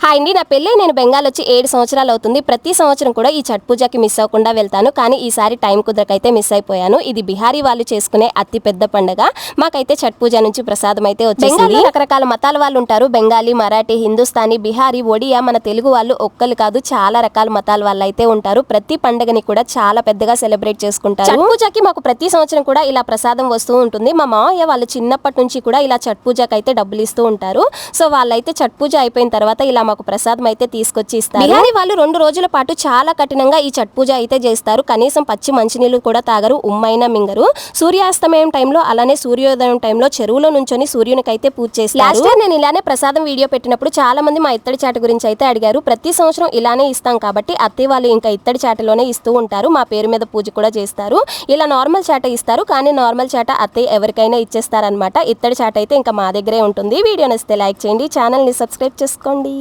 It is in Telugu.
హాయ్ అండి, నా పెళ్ళి నేను బెంగాల్ వచ్చి 7 సంవత్సరాలు అవుతుంది. ప్రతి సంవత్సరం కూడా ఈ ఛట్ పూజకి మిస్ అవ్వకుండా వెళ్తాను. కానీ ఈసారి టైం కుదరకైతే మిస్ అయిపోయాను. ఇది బిహారీ వాళ్ళు చేసుకునే అతి పెద్ద పండుగ. మాకైతే ఛట్ పూజ నుంచి ప్రసాదం అయితే వచ్చేసింది. రకరకాల మతాల వాళ్ళు ఉంటారు. బెంగాలీ, మరాఠీ, హిందుస్థానీ, బిహారీ, ఒడియా, మన తెలుగు వాళ్ళు ఒక్కరు కాదు, చాలా రకాల మతాల వాళ్ళు అయితే ఉంటారు. ప్రతి పండుగని కూడా చాలా పెద్దగా సెలబ్రేట్ చేసుకుంటారు. ఛట్ పూజకి మాకు ప్రతి సంవత్సరం కూడా ఇలా ప్రసాదం వస్తూ ఉంటుంది. మా మామయ్య వాళ్ళు చిన్నప్పటి నుంచి కూడా ఇలా ఛట్ పూజకి అయితే డబ్బులు ఇస్తూ ఉంటారు. సో వాళ్ళైతే ఛట్ పూజ అయిపోయిన తర్వాత ఇలా మాకు ప్రసాదం అయితే తీసుకొచ్చి ఇస్తారు. బిహారీ వాళ్ళు 2 రోజుల పాటు చాలా కఠినంగా ఈ ఛట్ పూజ అయితే చేస్తారు. కనీసం పచ్చి మంచినీళ్ళు కూడా తాగరు, ఉమ్మైనా మింగరు. సూర్యాస్తమయం టైంలో అలానే సూర్యోదయం టైంలో చెరువులో నుంచొని సూర్యునికి అయితే పూజ చేస్తారు. లాస్ట్ టైం నేను ఇలానే ప్రసాదం వీడియో పెట్టినప్పుడు చాలా మంది మా ఇత్తడి చాట గురించి అయితే అడిగారు. ప్రతి సంవత్సరం ఇలానే ఇస్తాం కాబట్టి అత్తయ్య వాళ్ళు ఇంకా ఇత్తడి చాటలోనే ఇస్తూ ఉంటారు. మా పేరు మీద పూజ కూడా చేస్తారు. ఇలా నార్మల్ చాట ఇస్తారు, కానీ నార్మల్ చాట అత్తయ్య ఎవరికైనా ఇచ్చేస్తారనమాట. ఇత్తడి చాట అయితే ఇంకా మా దగ్గరే ఉంటుంది. వీడియో నచ్చితే లైక్ చేయండి, ఛానల్ని సబ్స్క్రైబ్ చేసుకోండి.